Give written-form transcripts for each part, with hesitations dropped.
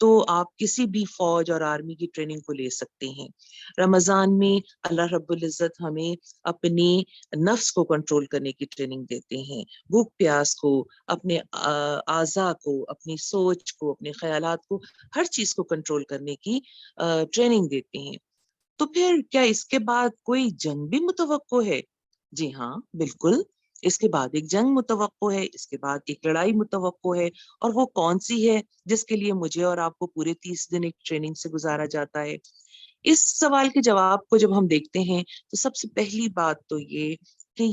تو آپ کسی بھی فوج اور آرمی کی ٹریننگ کو لے سکتے ہیں۔ رمضان میں اللہ رب العزت ہمیں اپنے نفس کو کنٹرول کرنے کی ٹریننگ دیتے ہیں، بھوک پیاس کو، اپنے اعضاء کو، اپنی سوچ کو، اپنے خیالات کو، ہر چیز کو کنٹرول کرنے کی ٹریننگ دیتے ہیں۔ تو پھر کیا اس کے بعد کوئی جنگ بھی متوقع ہے؟ جی ہاں، بالکل، اس کے بعد ایک جنگ متوقع ہے، اس کے بعد ایک لڑائی متوقع ہے، اور وہ کون سی ہے جس کے لیے مجھے اور آپ کو پورے 30 دن ایک ٹریننگ سے گزارا جاتا ہے؟ اس سوال کے جواب کو جب ہم دیکھتے ہیں تو سب سے پہلی بات تو یہ کہ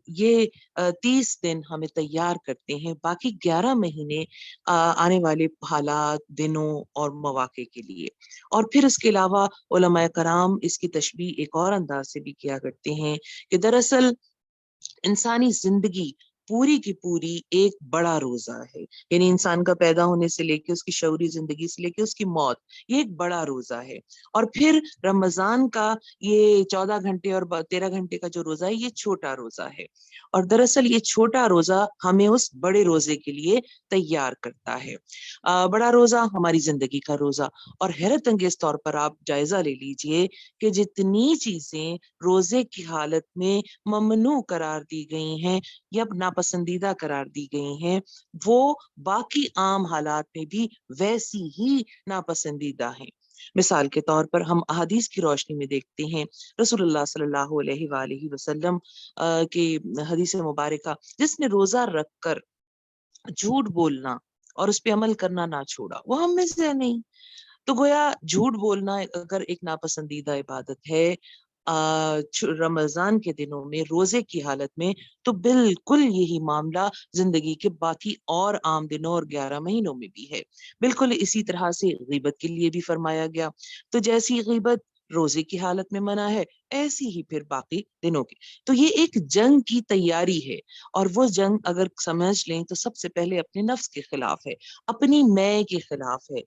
یہ 30 دن ہمیں تیار کرتے ہیں باقی 11 مہینے آنے والے حالات، دنوں اور مواقع کے لیے۔ اور پھر اس کے علاوہ علماء کرام اس کی تشبیہ ایک اور انداز سے بھی کیا کرتے ہیں کہ دراصل انسانی زندگی پوری کی پوری ایک بڑا روزہ ہے، یعنی انسان کا پیدا ہونے سے لے کے اس کی شعوری زندگی سے لے کے اس کی موت، یہ ایک بڑا روزہ ہے۔ اور پھر رمضان کا یہ 14 گھنٹے اور 13 گھنٹے کا جو روزہ ہے یہ چھوٹا روزہ ہے، اور دراصل یہ چھوٹا روزہ ہمیں اس بڑے روزے کے لیے تیار کرتا ہے۔ بڑا روزہ ہماری زندگی کا روزہ، اور حیرت انگیز طور پر آپ جائزہ لے لیجئے کہ جتنی چیزیں روزے کی حالت میں ممنوع قرار دی گئی ہیں یا ناپسندیدہ قرار دی گئی ہیں، وہ باقی عام حالات میں بھی ویسی ہی ناپسندیدہ ہیں۔ مثال کے طور پر ہم احادیث کی روشنی میں دیکھتے ہیں رسول اللہ صلی اللہ علیہ وآلہ وسلم کی حدیث مبارکہ، جس نے روزہ رکھ کر جھوٹ بولنا اور اس پہ عمل کرنا نہ چھوڑا وہ ہم میں سے نہیں۔ تو گویا جھوٹ بولنا اگر ایک ناپسندیدہ عبادت ہے رمضان کے دنوں میں روزے کی حالت میں، تو بالکل یہی معاملہ زندگی کے باقی اور عام دنوں اور 11 مہینوں میں بھی ہے۔ بالکل اسی طرح سے غیبت کے لیے بھی فرمایا گیا، تو جیسی غیبت روزے کی حالت میں منع ہے ایسی ہی پھر باقی دنوں کی۔ تو یہ ایک جنگ کی تیاری ہے، اور وہ جنگ اگر سمجھ لیں تو سب سے پہلے اپنے نفس کے خلاف ہے، اپنی میں کے خلاف ہے۔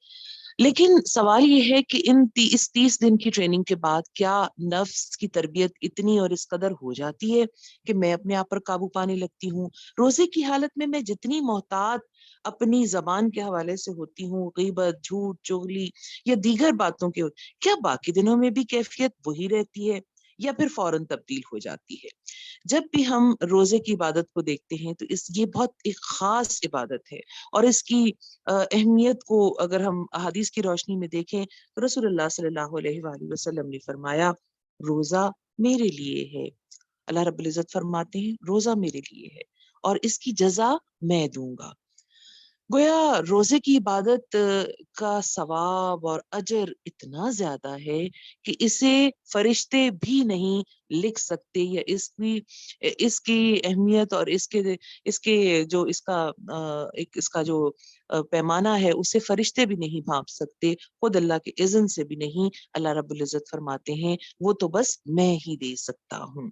لیکن سوال یہ ہے کہ اس 30 دن کی ٹریننگ کے بعد کیا نفس کی تربیت اتنی اور اس قدر ہو جاتی ہے کہ میں اپنے آپ پر قابو پانے لگتی ہوں؟ روزے کی حالت میں جتنی محتاط اپنی زبان کے حوالے سے ہوتی ہوں، غیبت، جھوٹ، چغلی یا دیگر باتوں کے، کیا باقی دنوں میں بھی کیفیت وہی رہتی ہے یا پھر فوراً تبدیل ہو جاتی ہے؟ جب بھی ہم روزے کی عبادت کو دیکھتے ہیں تو یہ بہت ایک خاص عبادت ہے، اور اس کی اہمیت کو اگر ہم احادیث کی روشنی میں دیکھیں تو رسول اللہ صلی اللہ علیہ وآلہ وسلم نے فرمایا روزہ میرے لیے ہے۔ اللہ رب العزت فرماتے ہیں روزہ میرے لیے ہے اور اس کی جزا میں دوں گا۔ گویا روزے کی عبادت کا ثواب اور اجر اتنا زیادہ ہے کہ اسے فرشتے بھی نہیں لکھ سکتے، یا اس کی اہمیت اور اس کا جو پیمانہ ہے اسے فرشتے بھی نہیں بھانپ سکتے، خود اللہ کے اذن سے بھی نہیں۔ اللہ رب العزت فرماتے ہیں وہ تو بس میں ہی دے سکتا ہوں۔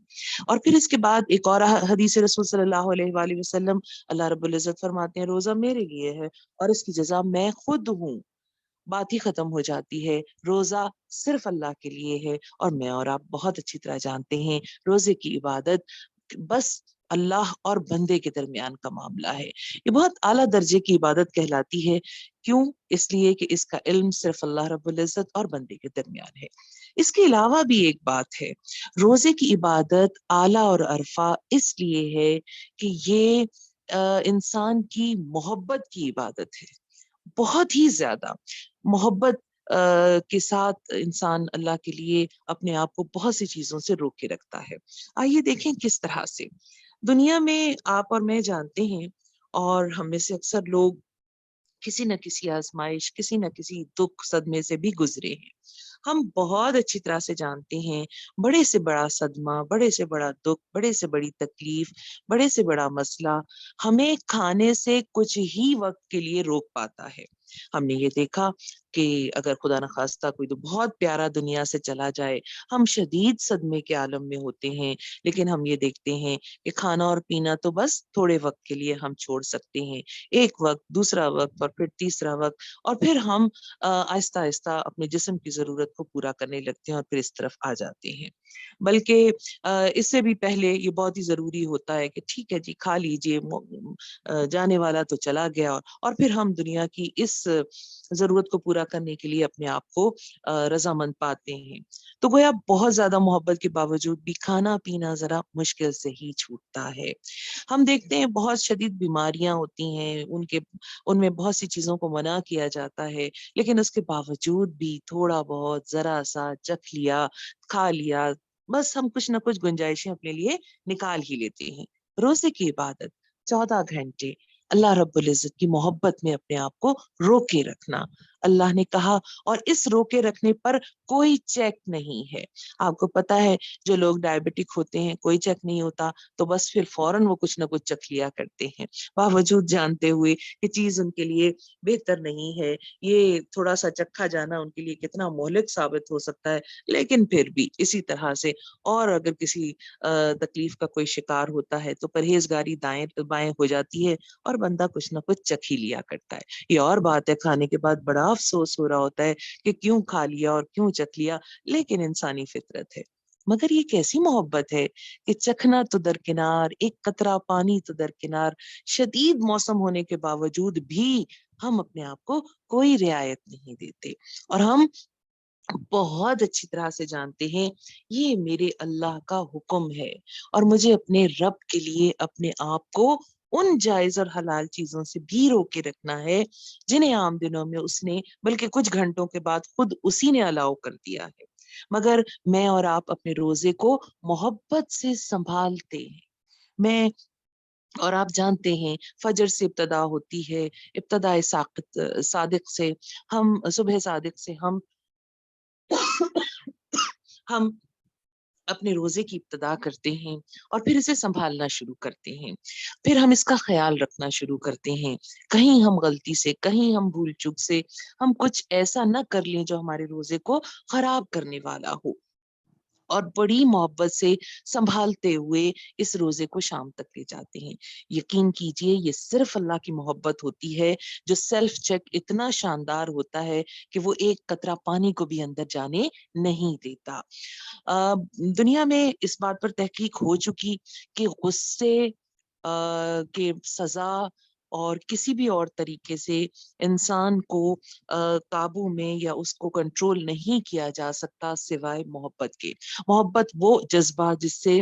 اور پھر اس کے بعد ایک اور حدیث رسول صلی اللہ علیہ وآلہ وسلم، اللہ رب العزت فرماتے ہیں روزہ میرے لیے ہے اور اس کی جزا میں خود ہوں۔ بات ہی ختم ہو جاتی ہے، روزہ صرف اللہ کے لیے ہے، اور میں اور آپ بہت اچھی طرح جانتے ہیں روزے کی عبادت بس اللہ اور بندے کے درمیان کا معاملہ ہے۔ یہ بہت اعلیٰ درجے کی عبادت کہلاتی ہے، کیوں؟ اس لیے کہ اس کا علم صرف اللہ رب العزت اور بندے کے درمیان ہے۔ اس کے علاوہ بھی ایک بات ہے، روزے کی عبادت اعلیٰ اور عرفہ اس لیے ہے کہ یہ انسان کی محبت کی عبادت ہے، بہت ہی زیادہ محبت کے ساتھ انسان اللہ کے لیے اپنے آپ کو بہت سی چیزوں سے روک کے رکھتا ہے۔ آئیے دیکھیں کس طرح سے دنیا میں آپ اور میں جانتے ہیں، اور ہم میں سے اکثر لوگ کسی نہ کسی آزمائش، کسی نہ کسی دکھ صدمے سے بھی گزرے ہیں۔ ہم بہت اچھی طرح سے جانتے ہیں بڑے سے بڑا صدمہ، بڑے سے بڑا دکھ، بڑے سے بڑی تکلیف، بڑے سے بڑا مسئلہ ہمیں کھانے سے کچھ ہی وقت کے لیے روک پاتا ہے۔ ہم نے یہ دیکھا کہ اگر خدا نخواستہ کوئی تو بہت پیارا دنیا سے چلا جائے، ہم شدید صدمے کے عالم میں ہوتے ہیں، لیکن ہم یہ دیکھتے ہیں کہ کھانا اور پینا تو بس تھوڑے وقت کے لیے ہم چھوڑ سکتے ہیں، ایک وقت، دوسرا وقت، اور پھر تیسرا وقت، اور پھر ہم آہستہ آہستہ اپنے جسم کی ضرورت کو پورا کرنے لگتے ہیں اور پھر اس طرف آ جاتے ہیں۔ بلکہ اس سے بھی پہلے یہ بہت ہی ضروری ہوتا ہے کہ ٹھیک ہے جی کھا لیجئے، جانے والا تو چلا گیا، اور پھر ہم دنیا کی اس ضرورت کو پورا پورا کرنے کے لیے اپنے آپ کو رضامند پاتے ہیں. تو گویا بہت زیادہ محبت کے باوجود بھی کھانا پینا ذرا مشکل سے ہی چھوٹتا ہے. ہم دیکھتے ہیں بہت شدید بیماریاں ہوتی ہیں، ان میں بہت سی چیزوں کو منع کیا جاتا ہے، لیکن اس کے باوجود بھی تھوڑا بہت ذرا سا چکھ لیا، کھا لیا، بس ہم کچھ نہ کچھ گنجائشیں اپنے لیے نکال ہی لیتے ہیں. روزے کی عبادت 14 گھنٹے اللہ رب العزت کی محبت میں اپنے آپ کو روکے رکھنا. اللہ نے کہا اور اس روکے رکھنے پر کوئی چیک نہیں ہے. آپ کو پتا ہے جو لوگ ڈائبٹک ہوتے ہیں کوئی چیک نہیں ہوتا تو بس پھر فوراً وہ کچھ نہ کچھ چکھ لیا کرتے ہیں، باوجود جانتے ہوئے کہ چیز ان کے لیے بہتر نہیں ہے، یہ تھوڑا سا چکھا جانا ان کے لیے کتنا مہلک ثابت ہو سکتا ہے، لیکن پھر بھی اسی طرح سے. اور اگر کسی تکلیف کا کوئی شکار ہوتا ہے تو پرہیزگاری دائیں بائیں ہو جاتی ہے اور بندہ کچھ نہ کچھ چکھ ہی لیا کرتا ہے. یہ اور بات ہے کھانے کے بعد بڑا افسوس ہو رہا ہوتا ہے کہ کیوں کھا لیا اور کیوں چکھ لیا، لیکن انسانی فطرت ہے. مگر یہ کیسی محبت ہے کہ چکھنا تو درکنار، ایک قطرہ پانی تو درکنار، شدید موسم ہونے کے باوجود بھی ہم اپنے آپ کو کوئی رعایت نہیں دیتے. اور ہم بہت اچھی طرح سے جانتے ہیں یہ میرے اللہ کا حکم ہے اور مجھے اپنے رب کے لیے اپنے آپ کو ان جائز اور حلال چیزوں سے بھی روکے رکھنا ہے جنہیں عام دنوں میں اس نے بلکہ کچھ گھنٹوں کے بعد خود اسی نے الاؤ کر دیا ہے. مگر میں اور آپ اپنے روزے کو محبت سے سنبھالتے ہیں. میں اور آپ جانتے ہیں فجر سے ابتدا ہوتی ہے، ابتدائے صادق سے، ہم صبح صادق سے ہم اپنے روزے کی ابتدا کرتے ہیں اور پھر اسے سنبھالنا شروع کرتے ہیں. پھر ہم اس کا خیال رکھنا شروع کرتے ہیں، کہیں ہم غلطی سے، کہیں ہم بھول چوک سے ہم کچھ ایسا نہ کر لیں جو ہمارے روزے کو خراب کرنے والا ہو. اور بڑی محبت سے سنبھالتے ہوئے اس روزے کو شام تک لے جاتے ہیں. یقین کیجئے یہ صرف اللہ کی محبت ہوتی ہے جو سیلف چیک اتنا شاندار ہوتا ہے کہ وہ ایک قطرہ پانی کو بھی اندر جانے نہیں دیتا. دنیا میں اس بات پر تحقیق ہو چکی کہ غصے کے سزا اور کسی بھی اور طریقے سے انسان کو قابو میں یا اس کو کنٹرول نہیں کیا جا سکتا سوائے محبت کے. محبت وہ جذبہ جس سے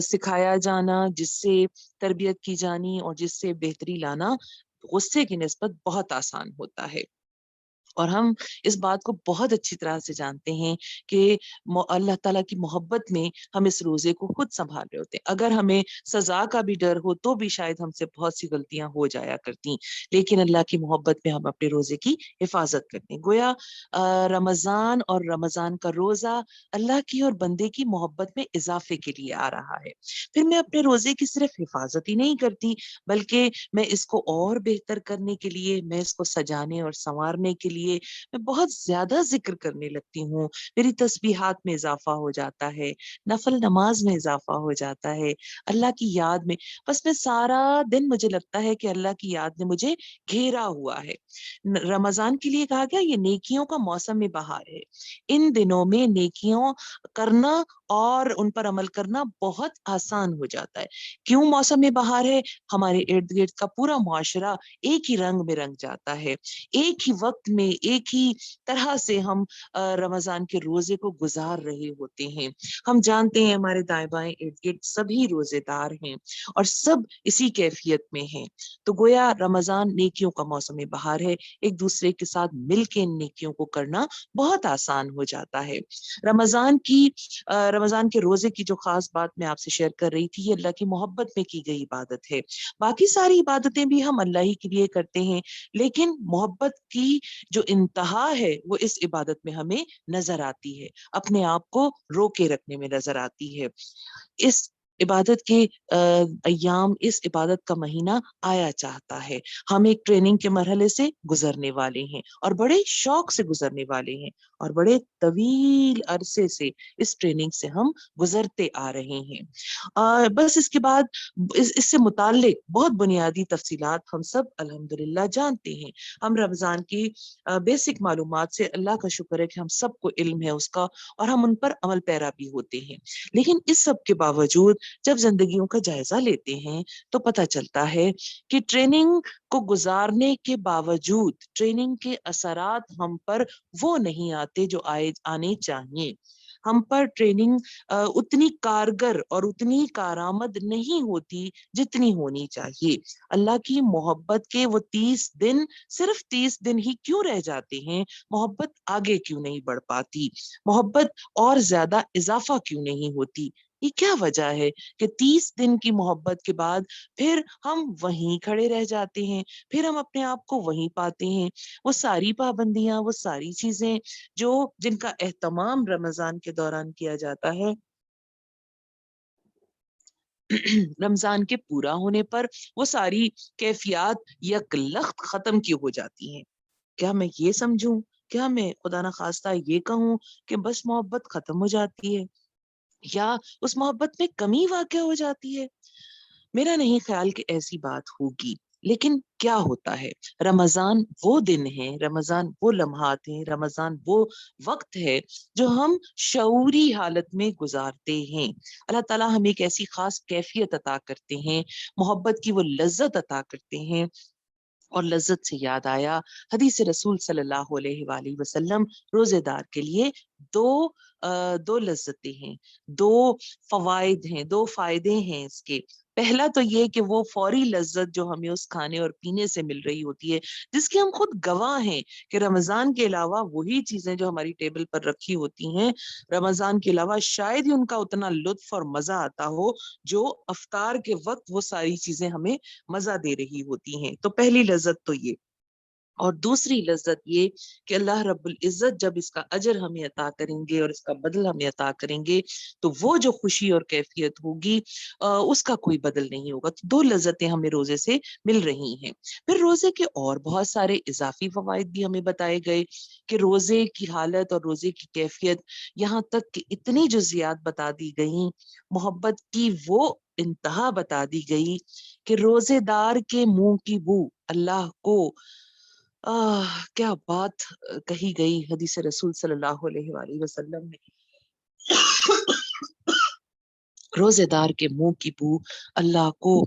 سکھایا جانا، جس سے تربیت کی جانی اور جس سے بہتری لانا غصے کی نسبت بہت آسان ہوتا ہے. اور ہم اس بات کو بہت اچھی طرح سے جانتے ہیں کہ اللہ تعالیٰ کی محبت میں ہم اس روزے کو خود سنبھال رہے ہوتے ہیں. اگر ہمیں سزا کا بھی ڈر ہو تو بھی شاید ہم سے بہت سی غلطیاں ہو جایا کرتی، لیکن اللہ کی محبت میں ہم اپنے روزے کی حفاظت کرتے ہیں. گویا رمضان اور رمضان کا روزہ اللہ کی اور بندے کی محبت میں اضافے کے لیے آ رہا ہے. پھر میں اپنے روزے کی صرف حفاظت ہی نہیں کرتی بلکہ میں اس کو اور بہتر کرنے کے لیے، میں اس کو سجانے اور سنوارنے کے لیے میں بہت زیادہ ذکر کرنے لگتی ہوں. میری تسبیحات میں اضافہ ہو جاتا ہے، نفل نماز میں اضافہ ہو جاتا ہے، اللہ کی یاد میں. بس میں سارا دن مجھے لگتا ہے کہ اللہ کی یاد نے مجھے گھیرا ہوا ہے. رمضان کے لیے کہا گیا یہ نیکیوں کا موسم بہار ہے. ان دنوں میں نیکیوں کرنا اور ان پر عمل کرنا بہت آسان ہو جاتا ہے. کیوں موسم بہار ہے؟ ہمارے ارد گرد کا پورا معاشرہ ایک ہی رنگ میں رنگ جاتا ہے، ایک ہی وقت میں ایک ہی طرح سے ہم رمضان کے روزے کو گزار رہے ہوتے ہیں. ہم جانتے ہیں ہمارے دائیں بائیں ارد گرد سبھی روزے دار ہیں اور سب اسی کیفیت میں ہیں. تو گویا رمضان نیکیوں کا موسم بہار ہے. ایک دوسرے کے ساتھ مل کے ان نیکیوں کو کرنا بہت آسان ہو جاتا ہے. رمضان کے روزے کی جو خاص بات میں آپ سے شیئر کر رہی تھی، یہ اللہ کی محبت میں کی گئی عبادت ہے. باقی ساری عبادتیں بھی ہم اللہ ہی کے لیے کرتے ہیں، لیکن محبت کی جو انتہا ہے وہ اس عبادت میں ہمیں نظر آتی ہے، اپنے آپ کو روکے رکھنے میں نظر آتی ہے. اس عبادت کے ایام، اس عبادت کا مہینہ آیا چاہتا ہے. ہم ایک ٹریننگ کے مرحلے سے گزرنے والے ہیں اور بڑے شوق سے گزرنے والے ہیں. اور بڑے طویل عرصے سے اس ٹریننگ سے ہم گزرتے آ رہے ہیں۔ بس اس کے بعد اس سے متعلق بہت بنیادی تفصیلات ہم سب الحمدللہ جانتے ہیں۔ ہم رمضان کی بیسک معلومات سے اللہ کا شکر ہے کہ ہم سب کو علم ہے اس کا، اور ہم ان پر عمل پیرا بھی ہوتے ہیں۔ لیکن اس سب کے باوجود جب زندگیوں کا جائزہ لیتے ہیں تو پتہ چلتا ہے کہ ٹریننگ کو گزارنے کے باوجود ٹریننگ کے اثرات ہم پر وہ نہیں آتے جو آنے چاہیے۔ ہم پر ٹریننگ اتنی کارگر اور اتنی کارآمد نہیں ہوتی جتنی ہونی چاہیے۔ اللہ کی محبت کے وہ 30 دن صرف 30 دن ہی کیوں رہ جاتے ہیں؟ محبت آگے کیوں نہیں بڑھ پاتی؟ محبت اور زیادہ اضافہ کیوں نہیں ہوتی؟ یہ کیا وجہ ہے کہ 30 دن کی محبت کے بعد پھر ہم وہیں کھڑے رہ جاتے ہیں، پھر ہم اپنے آپ کو وہیں پاتے ہیں؟ وہ ساری پابندیاں، وہ ساری چیزیں جن کا اہتمام رمضان کے دوران کیا جاتا ہے، رمضان کے پورا ہونے پر وہ ساری کیفیات یک لخت ختم کیوں ہو جاتی ہیں؟ کیا میں یہ سمجھوں، کیا میں خدا نخواستہ یہ کہوں کہ بس محبت ختم ہو جاتی ہے، یا اس محبت میں کمی واقع ہو جاتی ہے؟ میرا نہیں خیال کہ ایسی بات ہوگی۔ لیکن کیا ہوتا ہے، رمضان وہ دن ہے، رمضان وہ لمحات ہیں، رمضان وہ وقت ہے جو ہم شعوری حالت میں گزارتے ہیں۔ اللہ تعالیٰ ہمیں ایک ایسی خاص کیفیت عطا کرتے ہیں، محبت کی وہ لذت عطا کرتے ہیں۔ اور لذت سے یاد آیا، حدیث رسول صلی اللہ علیہ وآلہ وسلم روزے دار کے لیے دو لذتیں ہیں، دو فوائد ہیں، دو فائدے ہیں اس کے۔ پہلا تو یہ کہ وہ فوری لذت جو ہمیں اس کھانے اور پینے سے مل رہی ہوتی ہے، جس کے ہم خود گواہ ہیں کہ رمضان کے علاوہ وہی چیزیں جو ہماری ٹیبل پر رکھی ہوتی ہیں، رمضان کے علاوہ شاید ہی ان کا اتنا لطف اور مزہ آتا ہو جو افطار کے وقت وہ ساری چیزیں ہمیں مزہ دے رہی ہوتی ہیں۔ تو پہلی لذت تو یہ، اور دوسری لذت یہ کہ اللہ رب العزت جب اس کا اجر ہمیں عطا کریں گے اور اس کا بدل ہمیں عطا کریں گے تو وہ جو خوشی اور کیفیت ہوگی اس کا کوئی بدل نہیں ہوگا۔ تو دو لذتیں ہمیں روزے سے مل رہی ہیں۔ پھر روزے کے اور بہت سارے اضافی فوائد بھی ہمیں بتائے گئے کہ روزے کی حالت اور روزے کی کیفیت، یہاں تک کہ اتنی جزیات بتا دی گئیں، محبت کی وہ انتہا بتا دی گئی کہ روزے دار کے منہ کی بو اللہ کو کیا بات کہی گئی حدیث رسول صلی اللہ علیہ وآلہ وسلم میں۔ روزے دار کے منہ کی بو اللہ کو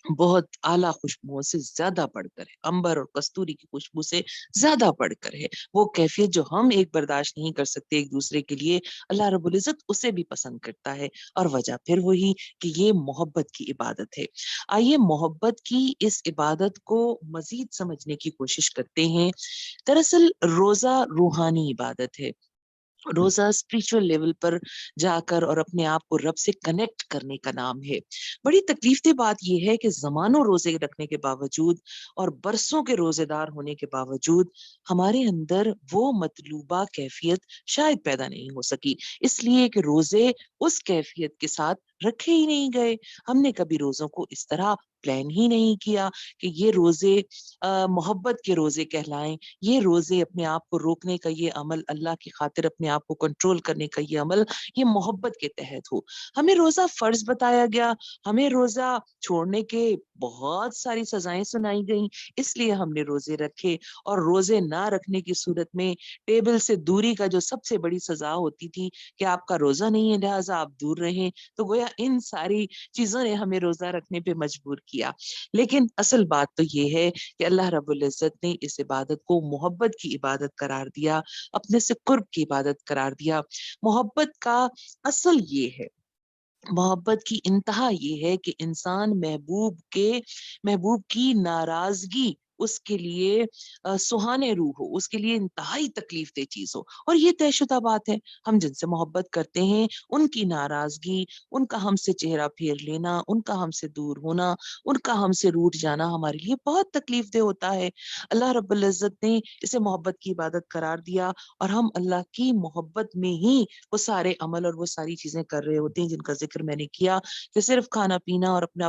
بہت اعلیٰ خوشبوؤں سے زیادہ بڑھ کر ہے، امبر اور کستوری کی خوشبو سے زیادہ بڑھ کر ہے۔ وہ کیفیت جو ہم ایک برداشت نہیں کر سکتے ایک دوسرے کے لیے، اللہ رب العزت اسے بھی پسند کرتا ہے۔ اور وجہ پھر وہی کہ یہ محبت کی عبادت ہے۔ آئیے محبت کی اس عبادت کو مزید سمجھنے کی کوشش کرتے ہیں۔ دراصل روزہ روحانی عبادت ہے۔ روزہ اسپریچول لیول پر جا کر اور اپنے آپ کو رب سے کنیکٹ کرنے کا نام ہے۔ بڑی تکلیف دہ بات یہ ہے کہ زمانوں روزے رکھنے کے باوجود اور برسوں کے روزے دار ہونے کے باوجود ہمارے اندر وہ مطلوبہ کیفیت شاید پیدا نہیں ہو سکی، اس لیے کہ روزے اس کیفیت کے ساتھ رکھے ہی نہیں گئے۔ ہم نے کبھی روزوں کو اس طرح پلان ہی نہیں کیا کہ یہ روزے محبت کے روزے کہلائیں، یہ روزے اپنے آپ کو روکنے کا یہ عمل، اللہ کی خاطر اپنے آپ کو کنٹرول کرنے کا یہ عمل، یہ محبت کے تحت ہو۔ ہمیں روزہ فرض بتایا گیا، ہمیں روزہ چھوڑنے کے بہت ساری سزائیں سنائی گئیں، اس لیے ہم نے روزے رکھے۔ اور روزے نہ رکھنے کی صورت میں ٹیبل سے دوری کا جو سب سے بڑی سزا ہوتی تھی کہ آپ کا روزہ نہیں ہے لہٰذا آپ دور رہیں، تو گویا ان ساری چیزوں نے ہمیں روزہ رکھنے پہ مجبور کیا۔ لیکن اصل بات تو یہ ہے کہ اللہ رب العزت نے اس عبادت کو محبت کی عبادت قرار دیا، اپنے سے قرب کی عبادت قرار دیا۔ محبت کا اصل یہ ہے، محبت کی انتہا یہ ہے کہ انسان محبوب کی ناراضگی اس کے لیے سہانے روح ہو، اس کے لیے انتہائی تکلیف دہ چیز ہو، اور یہ طے شدہ بات ہے۔ ہم جن سے محبت کرتے ہیں ان کی ناراضگی، ان کا ہم سے چہرہ پھیر لینا، ان کا ہم سے دور ہونا، ان کا ہم سے روٹ جانا ہمارے لیے بہت تکلیف دہ ہوتا ہے۔ اللہ رب العزت نے اسے محبت کی عبادت قرار دیا، اور ہم اللہ کی محبت میں ہی وہ سارے عمل اور وہ ساری چیزیں کر رہے ہوتے ہیں جن کا ذکر میں نے کیا، کہ صرف کھانا پینا اور اپنا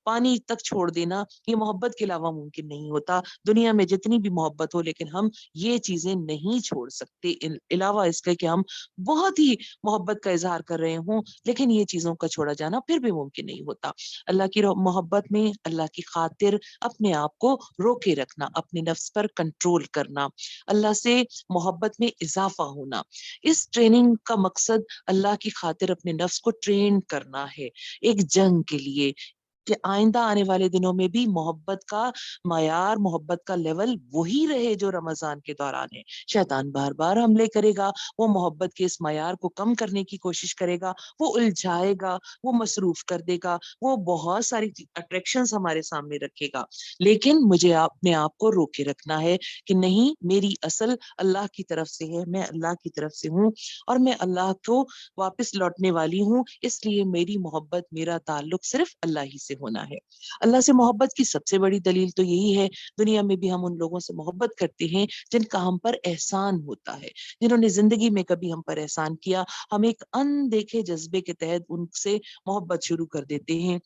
پانی تک چھوڑ دینا یہ محبت کے علاوہ ممکن نہیں ہوتا. دنیا میں جتنی بھی محبت ہو لیکن ہم یہ چیزیں نہیں چھوڑ سکتے، علاوہ اس کے کہ ہم بہت ہی محبت کا اظہار کر رہے ہوں لیکن یہ چیزوں کا چھوڑا جانا پھر بھی ممکن نہیں ہوتا. اللہ کی محبت میں اللہ کی خاطر اپنے آپ کو روکے رکھنا، اپنے نفس پر کنٹرول کرنا، اللہ سے محبت میں اضافہ ہونا، اس ٹریننگ کا مقصد اللہ کی خاطر اپنے نفس کو ٹرین کرنا ہے ایک جنگ کے لیے کہ آئندہ آنے والے دنوں میں بھی محبت کا معیار، محبت کا لیول وہی رہے جو رمضان کے دوران ہے. شیطان بار بار حملے کرے گا، وہ محبت کے اس معیار کو کم کرنے کی کوشش کرے گا، وہ الجھائے گا، وہ مصروف کر دے گا، وہ بہت ساری اٹریکشنز ہمارے سامنے رکھے گا. لیکن مجھے اپنے آپ کو روکے رکھنا ہے کہ نہیں، میری اصل اللہ کی طرف سے ہے، میں اللہ کی طرف سے ہوں اور میں اللہ کو واپس لوٹنے والی ہوں، اس لیے میری محبت، میرا تعلق صرف اللہ ہی سے ہونا ہے. اللہ سے محبت کی سب سے بڑی دلیل تو یہی ہے، دنیا میں بھی ہم ان لوگوں سے محبت کرتے ہیں جن کا ہم پر احسان ہوتا ہے، جنہوں نے زندگی میں کبھی ہم پر احسان کیا. ہم ایک اندیکھے جذبے کے تحت ان سے محبت شروع کر دیتے ہیں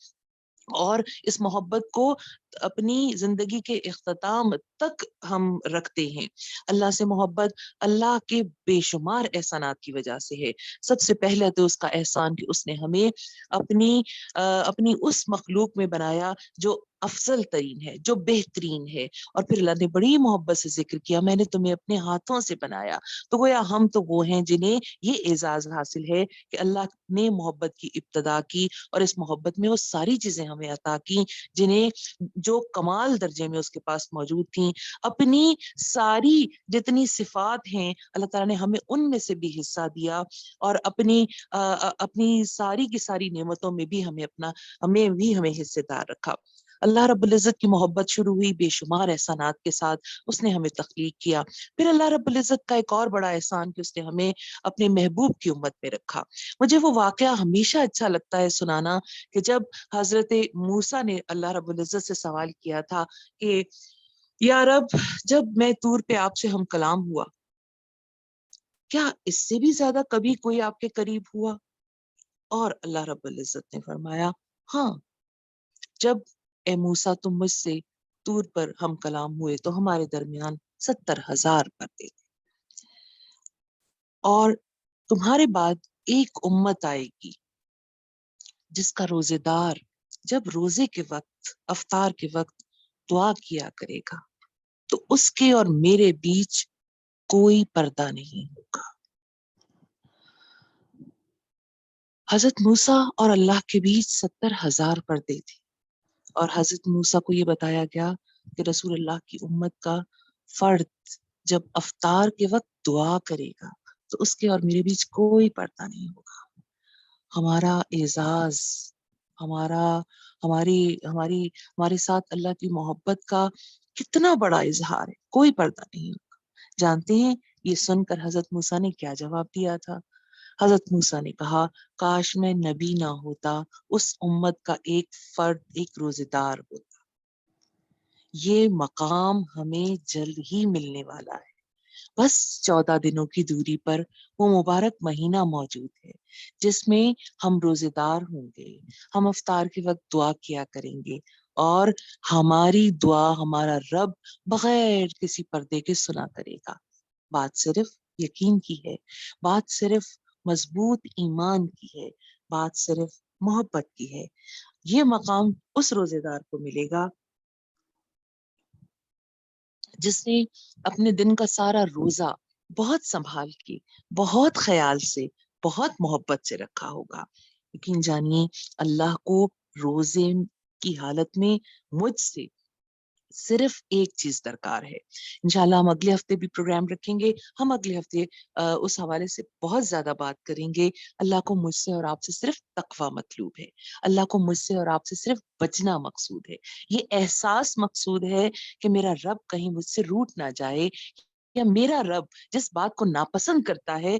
اور اس محبت کو اپنی زندگی کے اختتام تک ہم رکھتے ہیں. اللہ سے محبت اللہ کے بے شمار احسانات کی وجہ سے ہے. سب سے پہلے تو اس کا احسان کہ اس نے ہمیں اپنی اس مخلوق میں بنایا جو افضل ترین ہے، جو بہترین ہے. اور پھر اللہ نے بڑی محبت سے ذکر کیا، میں نے تمہیں اپنے ہاتھوں سے بنایا. تو گویا ہم تو وہ ہیں جنہیں یہ اعزاز حاصل ہے کہ اللہ نے محبت کی ابتدا کی اور اس محبت میں وہ ساری چیزیں ہمیں عطا کی جنہیں جو کمال درجے میں اس کے پاس موجود تھیں. اپنی ساری جتنی صفات ہیں اللہ تعالیٰ نے ہمیں ان میں سے بھی حصہ دیا اور اپنی ساری کی ساری نعمتوں میں بھی ہمیں حصے دار رکھا. اللہ رب العزت کی محبت شروع ہوئی بے شمار احسانات کے ساتھ، اس نے ہمیں تخلیق کیا. پھر اللہ رب العزت کا ایک اور بڑا احسان کہ اس نے ہمیں اپنے محبوب کی امت میں رکھا. مجھے وہ واقعہ ہمیشہ اچھا لگتا ہے سنانا کہ جب حضرت موسیٰ نے اللہ رب العزت سے سوال کیا تھا کہ یا رب، جب میں طور پہ آپ سے ہم کلام ہوا، کیا اس سے بھی زیادہ کبھی کوئی آپ کے قریب ہوا؟ اور اللہ رب العزت نے فرمایا ہاں، جب اے موسیٰ تم مجھ سے طور پر ہم کلام ہوئے تو ہمارے درمیان 70,000 پردے تھے، اور تمہارے بعد ایک امت آئے گی جس کا روزے دار جب روزے کے وقت، افطار کے وقت دعا کیا کرے گا تو اس کے اور میرے بیچ کوئی پردہ نہیں ہوگا. حضرت موسیٰ اور اللہ کے بیچ 70,000 پردے تھے اور حضرت موسیٰ کو یہ بتایا گیا کہ رسول اللہ کی امت کا فرد جب افطار کے وقت دعا کرے گا تو اس کے اور میرے بیچ کوئی پردہ نہیں ہوگا. ہمارا اعزاز، ہمارے ساتھ اللہ کی محبت کا کتنا بڑا اظہار ہے، کوئی پردہ نہیں ہوگا. جانتے ہیں یہ سن کر حضرت موسیٰ نے کیا جواب دیا تھا؟ حضرت موسیٰ نے کہا کاش میں نبی نہ ہوتا، اس امت کا ایک فرد، ایک روزے دار ہوتا. یہ مقام ہمیں جلد ہی ملنے والا ہے. بس 14 دنوں کی دوری پر وہ مبارک مہینہ موجود ہے جس میں ہم روزے دار ہوں گے، ہم افطار کے وقت دعا کیا کریں گے اور ہماری دعا ہمارا رب بغیر کسی پردے کے سنا کرے گا. بات صرف یقین کی ہے، بات صرف مضبوط ایمان کی ہے، بات صرف محبت کی ہے. یہ مقام اس روزے دار کو ملے گا جس نے اپنے دن کا سارا روزہ بہت سنبھال کے، بہت خیال سے، بہت محبت سے رکھا ہوگا. لیکن جانیے اللہ کو روزے کی حالت میں مجھ سے صرف ایک چیز درکار ہے. انشاءاللہ ہم اگلے ہفتے بھی پروگرام رکھیں گے، ہم اگلے ہفتے اس حوالے سے بہت زیادہ بات کریں گے. اللہ کو مجھ سے اور آپ سے صرف تقویٰ مطلوب ہے، اللہ کو مجھ سے اور آپ سے صرف بچنا مقصود ہے. یہ احساس مقصود ہے کہ میرا رب کہیں مجھ سے روٹ نہ جائے، یا میرا رب جس بات کو ناپسند کرتا ہے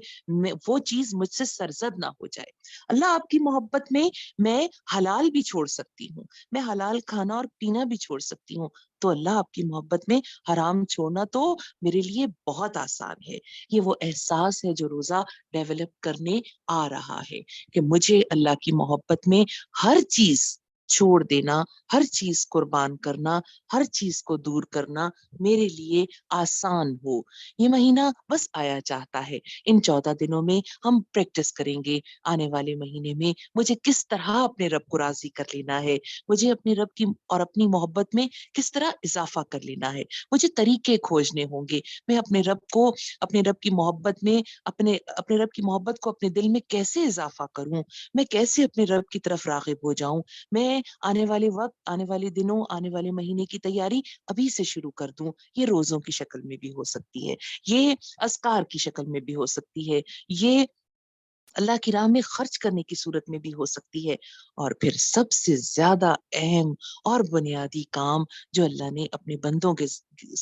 وہ چیز مجھ سے سرزد نہ ہو جائے. اللہ آپ کی محبت میں میں حلال بھی چھوڑ سکتی ہوں، میں حلال کھانا اور پینا بھی چھوڑ سکتی ہوں، تو اللہ آپ کی محبت میں حرام چھوڑنا تو میرے لیے بہت آسان ہے. یہ وہ احساس ہے جو روزہ ڈیولپ کرنے آ رہا ہے کہ مجھے اللہ کی محبت میں ہر چیز چھوڑ دینا، ہر چیز قربان کرنا، ہر چیز کو دور کرنا میرے لیے آسان ہو۔ یہ مہینہ بس آیا چاہتا ہے، ان 14 دنوں میں ہم پریکٹس کریں گے آنے والے مہینے میں مجھے کس طرح اپنے رب کو راضی کر لینا ہے، مجھے اپنے رب کی اور اپنی محبت میں کس طرح اضافہ کر لینا ہے، مجھے طریقے کھوجنے ہوں گے، میں اپنے رب کو، اپنے رب کی محبت میں، اپنے رب کی محبت کو اپنے دل میں کیسے اضافہ کروں، میں کیسے اپنے رب کی طرف راغب ہو جاؤں، میں آنے والے وقت، آنے والے دنوں، آنے والے مہینے کی تیاری ابھی سے شروع کر دوں۔ یہ روزوں کی شکل میں بھی ہو سکتی ہے، یہ اذکار کی شکل میں بھی ہو سکتی ہے، یہ اللہ کی راہ میں خرچ کرنے کی صورت میں بھی ہو سکتی ہے، اور پھر سب سے زیادہ اہم اور بنیادی کام جو اللہ نے اپنے بندوں کے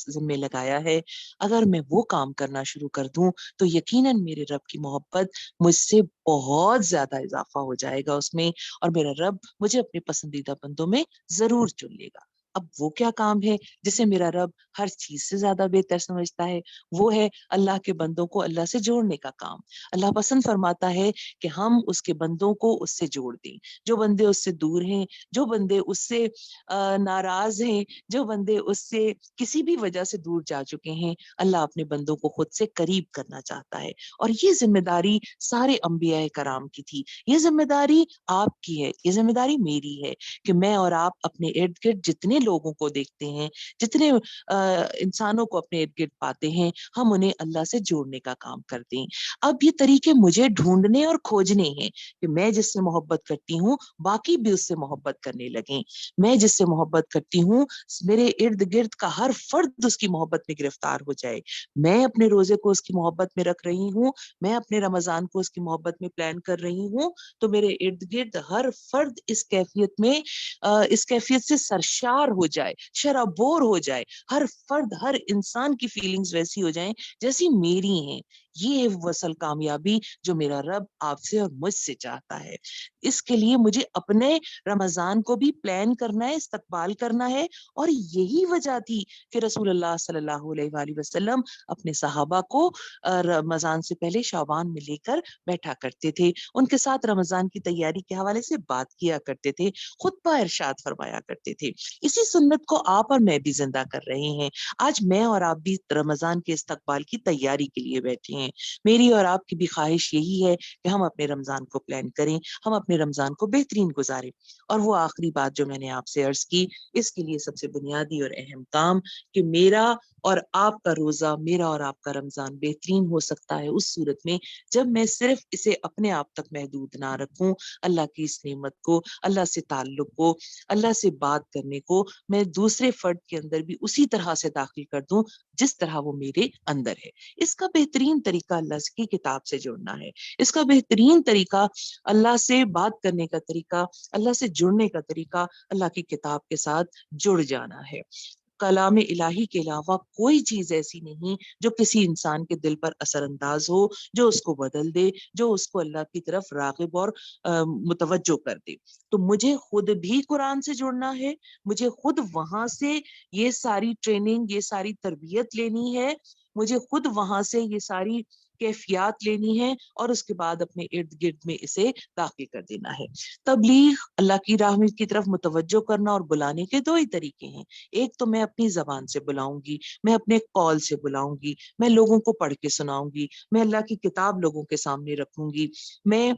ذمہ لگایا ہے، اگر میں وہ کام کرنا شروع کر دوں تو یقیناً میرے رب کی محبت مجھ سے بہت زیادہ اضافہ ہو جائے گا اس میں، اور میرا رب مجھے اپنے پسندیدہ بندوں میں ضرور چن لے گا۔ اب وہ کیا کام ہے جسے میرا رب ہر چیز سے زیادہ بہتر سمجھتا ہے؟ وہ ہے اللہ کے بندوں کو اللہ سے جوڑنے کا کام۔ اللہ پسند فرماتا ہے کہ ہم اس کے بندوں کو اس سے جوڑ دیں، جو بندے اس سے دور ہیں، جو بندے اس سے ناراض ہیں، جو بندے اس سے کسی بھی وجہ سے دور جا چکے ہیں، اللہ اپنے بندوں کو خود سے قریب کرنا چاہتا ہے۔ اور یہ ذمہ داری سارے انبیاء کرام کی تھی، یہ ذمہ داری آپ کی ہے، یہ ذمہ داری میری ہے کہ میں اور آپ اپنے ارد گرد جتنے لوگوں کو دیکھتے ہیں، جتنے انسانوں کو اپنے ارد گرد پاتے ہیں، ہم انہیں اللہ سے جوڑنے کا کام کرتے ہیں۔ اب یہ طریقے مجھے ڈھونڈنے اور کھوجنے ہیں کہ میں جس سے محبت کرتی ہوں باقی بھی اس سے محبت کرنے لگیں، میں جس سے محبت کرتی ہوں میرے ارد گرد کا ہر فرد اس کی محبت میں گرفتار ہو جائے۔ میں اپنے روزے کو اس کی محبت میں رکھ رہی ہوں، میں اپنے رمضان کو اس کی محبت میں پلان کر رہی ہوں، تو میرے ارد گرد ہر فرد اس کیفیت سے سرشار ہو جائے، شرابور ہو جائے، ہر فرد، ہر انسان کی فیلنگز ویسی ہو جائیں جیسی میری ہیں۔ یہ ہے وہ اصل کامیابی جو میرا رب آپ سے اور مجھ سے چاہتا ہے۔ اس کے لیے مجھے اپنے رمضان کو بھی پلان کرنا ہے، استقبال کرنا ہے، اور یہی وجہ تھی کہ رسول اللہ صلی اللہ علیہ وآلہ وسلم اپنے صحابہ کو رمضان سے پہلے شعبان میں لے کر بیٹھا کرتے تھے، ان کے ساتھ رمضان کی تیاری کے حوالے سے بات کیا کرتے تھے، خطبہ ارشاد فرمایا کرتے تھے۔ اسی سنت کو آپ اور میں بھی زندہ کر رہے ہیں۔ آج میں اور آپ بھی رمضان کے استقبال کی تیاری کے لیے بیٹھے ہیں۔ میری اور آپ کی بھی خواہش یہی ہے کہ ہم اپنے رمضان کو پلان کریں، ہم اپنے رمضان کو بہترین گزاریں۔ اور وہ آخری بات جو میں نے آپ سے عرض کی، اس کے لیے سب سے بنیادی اور اہم کام کہ میرا اور آپ کا روزہ، میرا اور آپ کا رمضان بہترین ہو سکتا ہے اس صورت میں جب میں صرف اسے اپنے آپ تک محدود نہ رکھوں، اللہ کی اس نعمت کو، اللہ سے تعلق کو، اللہ سے بات کرنے کو میں دوسرے فرد کے اندر بھی اسی طرح سے داخل کر دوں جس طرح وہ میرے اندر ہے۔ اس کا بہترین طریقہ اللہ کی کتاب سے جڑنا ہے، اس کا بہترین طریقہ اللہ سے بات کرنے کا طریقہ، اللہ سے جڑنے کا طریقہ اللہ کی کتاب کے ساتھ جڑ جانا ہے۔ کلام الہی کے علاوہ کوئی چیز ایسی نہیں جو کسی انسان کے دل پر اثر انداز ہو، جو اس کو بدل دے، جو اس کو اللہ کی طرف راغب اور متوجہ کر دے۔ تو مجھے خود بھی قرآن سے جڑنا ہے، مجھے خود وہاں سے یہ ساری ٹریننگ، یہ ساری تربیت لینی ہے، مجھے خود وہاں سے یہ ساری کیفیات لینی ہے، اور اس کے بعد اپنے ارد گرد میں اسے داخل کر دینا ہے۔ تبلیغ، اللہ کی راہ کی طرف متوجہ کرنا اور بلانے کے دو ہی طریقے ہیں۔ ایک تو میں اپنی زبان سے بلاؤں گی، میں اپنے قول سے بلاؤں گی، میں لوگوں کو پڑھ کے سناؤں گی، میں اللہ کی کتاب لوگوں کے سامنے رکھوں گی، میں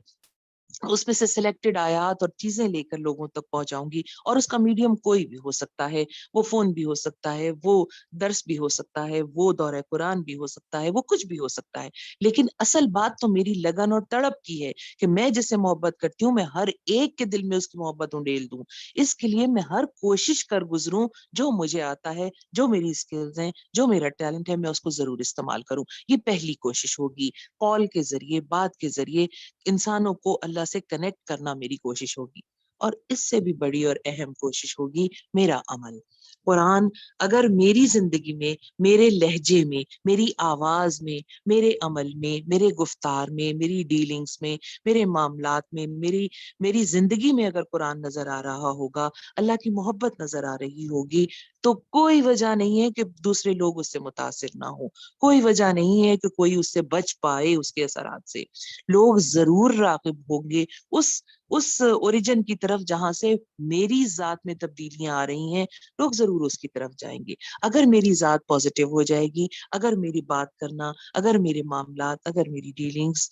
اس میں سے سلیکٹڈ آیات اور چیزیں لے کر لوگوں تک پہنچاؤں گی، اور اس کا میڈیم کوئی بھی ہو سکتا ہے، وہ فون بھی ہو سکتا ہے، وہ درس بھی ہو سکتا ہے، وہ دورہ قرآن بھی ہو سکتا ہے، وہ کچھ بھی ہو سکتا ہے۔ لیکن اصل بات تو میری لگن اور تڑپ کی ہے کہ میں جس سے محبت کرتی ہوں میں ہر ایک کے دل میں اس کی محبت انڈیل دوں۔ اس کے لیے میں ہر کوشش کر گزروں، جو مجھے آتا ہے، جو میری اسکلز ہیں، جو میرا ٹیلنٹ ہے، میں اس کو ضرور استعمال کروں۔ یہ پہلی کوشش ہوگی، قول کے ذریعے، بات کے ذریعے انسانوں کو اللہ سے کنیکٹ کرنا میری کوشش ہوگی۔ اور اس سے بھی بڑی اور اہم کوشش ہوگی میرا عمل۔ قرآن اگر میری زندگی میں، میرے لہجے میں، میری آواز میں، میرے عمل میں، میرے گفتار میں، میری ڈیلنگز میں، میرے معاملات میں، میری زندگی میں اگر قرآن نظر آ رہا ہوگا، اللہ کی محبت نظر آ رہی ہوگی، تو کوئی وجہ نہیں ہے کہ دوسرے لوگ اس سے متاثر نہ ہوں، کوئی وجہ نہیں ہے کہ کوئی اس سے بچ پائے، اس کے اثرات سے۔ لوگ ضرور راغب ہوں گے اس اس اوریجن کی طرف جہاں سے میری ذات میں تبدیلیاں آ رہی ہیں، لوگ ضرور اس کی طرف جائیں گے۔ اگر میری ذات پازیٹیو ہو جائے گی، اگر میری بات کرنا، اگر میرے معاملات، اگر میری ڈیلنگز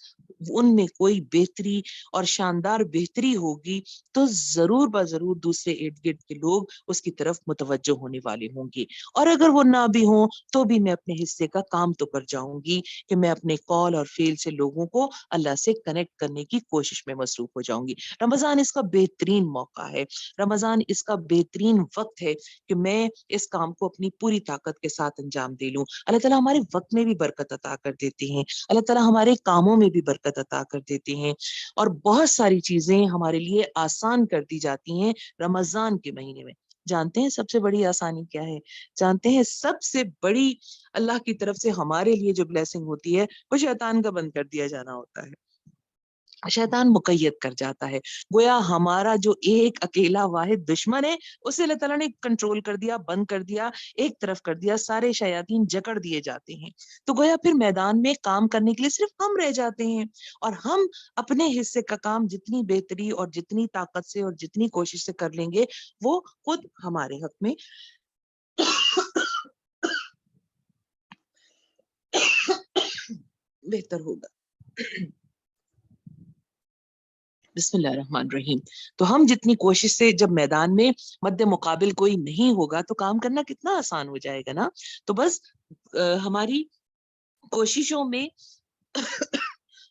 ان میں کوئی بہتری اور شاندار بہتری ہوگی، تو ضرور بضرور دوسرے ارد گرد کے لوگ اس کی طرف متوجہ ہونے والے ہوں گے۔ اور اگر وہ نہ بھی ہوں تو بھی میں اپنے حصے کا کام تو کر جاؤں گی کہ میں اپنے کال اور فیل سے لوگوں کو اللہ سے کنیکٹ کرنے کی کوشش میں مصروف ہو جاؤں گی۔ رمضان اس کا بہترین موقع ہے، رمضان اس کا بہترین وقت ہے کہ میں اس کام کو اپنی پوری طاقت کے ساتھ انجام دے لوں۔ اللہ تعالیٰ ہمارے وقت میں بھی برکت عطا کر دیتے ہیں، اللہ تعالیٰ ہمارے کاموں میں بھی برکت عطا کر دیتے ہیں، اور بہت ساری چیزیں ہمارے لیے آسان کر دی جاتی ہیں رمضان کے مہینے میں۔ جانتے ہیں سب سے بڑی آسانی کیا ہے؟ جانتے ہیں سب سے بڑی اللہ کی طرف سے ہمارے لیے جو بلیسنگ ہوتی ہے، وہ شیطان کا بند کر دیا جانا ہوتا ہے۔ شیطان مقید کر جاتا ہے، گویا ہمارا جو ایک اکیلا واحد دشمن ہے اسے اللہ تعالیٰ نے کنٹرول کر دیا، بند کر دیا، ایک طرف کر دیا، سارے شیاطین جکڑ دیے جاتے ہیں۔ تو گویا پھر میدان میں کام کرنے کے لیے صرف ہم رہ جاتے ہیں، اور ہم اپنے حصے کا کام جتنی بہتری اور جتنی طاقت سے اور جتنی کوشش سے کر لیں گے، وہ خود ہمارے حق میں بہتر ہوگا۔ بسم اللہ الرحمن الرحیم۔ تو ہم جتنی کوشش سے، جب میدان میں مد مقابل کوئی نہیں ہوگا تو کام کرنا کتنا آسان ہو جائے گا نا۔ تو بس ہماری کوششوں میں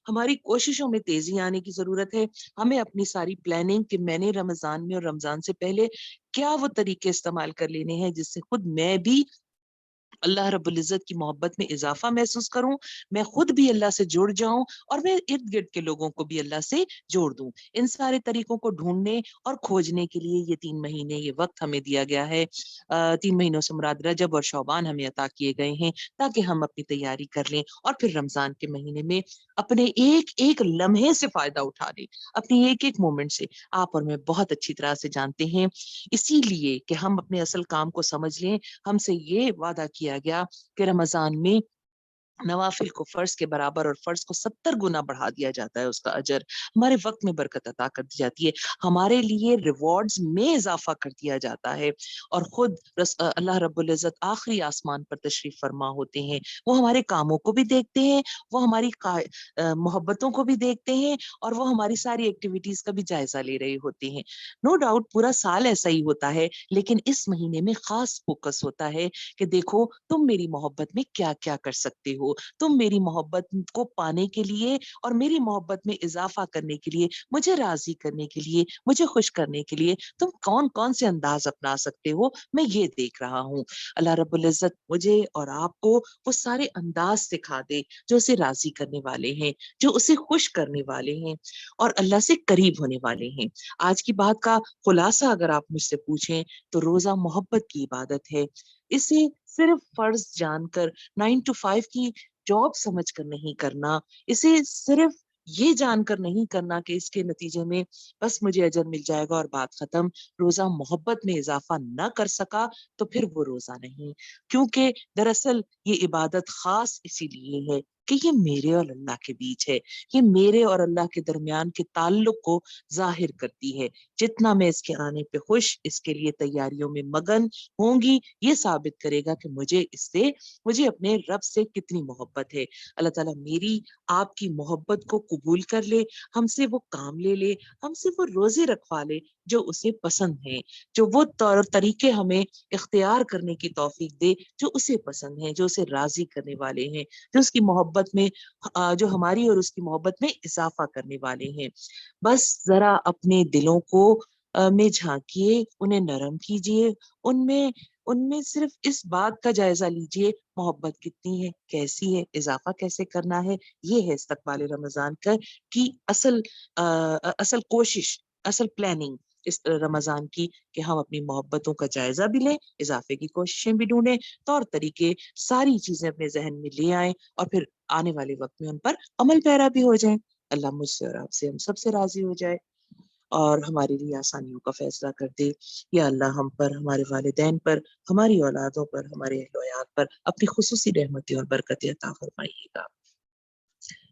ہماری کوششوں میں تیزی آنے کی ضرورت ہے۔ ہمیں اپنی ساری پلاننگ کہ میں نے رمضان میں اور رمضان سے پہلے کیا وہ طریقے استعمال کر لینے ہیں جس سے خود میں بھی اللہ رب العزت کی محبت میں اضافہ محسوس کروں، میں خود بھی اللہ سے جڑ جاؤں، اور میں ارد گرد کے لوگوں کو بھی اللہ سے جوڑ دوں۔ ان سارے طریقوں کو ڈھونڈنے اور کھوجنے کے لیے یہ 3 مہینے یہ وقت ہمیں دیا گیا ہے۔ 3 مہینوں سے مراد رجب اور شعبان ہمیں عطا کیے گئے ہیں تاکہ ہم اپنی تیاری کر لیں، اور پھر رمضان کے مہینے میں اپنے ایک ایک لمحے سے فائدہ اٹھا لیں، اپنی ایک ایک مومنٹ سے۔ آپ اور میں بہت اچھی طرح سے جانتے ہیں، اسی لیے کہ ہم اپنے اصل کام کو سمجھ لیں، ہم سے یہ وعدہ کیا گیا کہ رمضان میں نوافل کو فرض کے برابر اور فرض کو 70 گنا بڑھا دیا جاتا ہے، اس کا اجر ہمارے وقت میں برکت عطا کر دی جاتی ہے، ہمارے لیے ریوارڈز میں اضافہ کر دیا جاتا ہے، اور خود اللہ رب العزت آخری آسمان پر تشریف فرما ہوتے ہیں۔ وہ ہمارے کاموں کو بھی دیکھتے ہیں، وہ ہماری محبتوں کو بھی دیکھتے ہیں، اور وہ ہماری ساری ایکٹیویٹیز کا بھی جائزہ لے رہے ہوتے ہیں۔ نو ڈاؤٹ پورا سال ایسا ہی ہوتا ہے، لیکن اس مہینے میں خاص فوکس ہوتا ہے کہ دیکھو تم میری محبت میں کیا کیا کر سکتے ہو، تم میری محبت کو پانے کے لیے اور میری محبت میں اضافہ کرنے کے لیے، مجھے راضی کرنے کے لیے، مجھے خوش کرنے کے لیے تم کون کون سے انداز اپنا سکتے ہو، میں یہ دیکھ رہا ہوں۔ اللہ رب العزت مجھے اور آپ کو وہ سارے انداز سکھا دے جو اسے راضی کرنے والے ہیں، جو اسے خوش کرنے والے ہیں، اور اللہ سے قریب ہونے والے ہیں۔ آج کی بات کا خلاصہ اگر آپ مجھ سے پوچھیں تو روزہ محبت کی عبادت ہے۔ اسے صرف فرض جان کر 9 to 5 کی جاب سمجھ کر نہیں کرنا، اسے صرف یہ جان کر نہیں کرنا کہ اس کے نتیجے میں بس مجھے اجر مل جائے گا اور بات ختم۔ روزہ محبت میں اضافہ نہ کر سکا تو پھر وہ روزہ نہیں، کیونکہ دراصل یہ عبادت خاص اسی لیے ہے کہ یہ میرے اور اللہ کے بیچ ہے، یہ میرے اور اللہ کے درمیان کے تعلق کو ظاہر کرتی ہے۔ جتنا میں اس کے آنے پہ خوش، اس کے لیے تیاریوں میں مگن ہوں گی، یہ ثابت کرے گا کہ مجھے اپنے رب سے کتنی محبت ہے۔ اللہ تعالیٰ میری آپ کی محبت کو قبول کر لے، ہم سے وہ کام لے لے، ہم سے وہ روزے رکھوا لے جو اسے پسند ہیں، جو وہ طور طریقے ہمیں اختیار کرنے کی توفیق دے جو اسے پسند ہیں، جو اسے راضی کرنے والے ہیں، جو اس کی محبت میں جو ہماری اور اس کی محبت میں اضافہ کرنے والے ہیں۔ بس ذرا اپنے دلوں کو میں جھانکیے، انہیں نرم کیجیے، ان میں صرف اس بات کا جائزہ لیجیے محبت کتنی ہے، کیسی ہے، اضافہ کیسے کرنا ہے۔ یہ ہے استقبال رمضان کی اصل کوشش، اصل پلاننگ اس رمضان کی، کہ ہم اپنی محبتوں کا جائزہ بھی لیں، اضافے کی کوششیں بھی ڈھونڈیں، طور طریقے ساری چیزیں اپنے ذہن میں لے آئیں، اور پھر آنے والے وقت میں ان پر عمل پیرا بھی ہو جائیں۔ اللہ مجھ سے اور آپ سے، ہم سب سے راضی ہو جائے اور ہمارے لیے آسانیوں کا فیصلہ کر دے۔ یا اللہ ہم پر، ہمارے والدین پر، ہماری اولادوں پر، ہمارے اہل و عیال پر اپنی خصوصی رحمتیں اور برکتیں عطا فرمائیے گا۔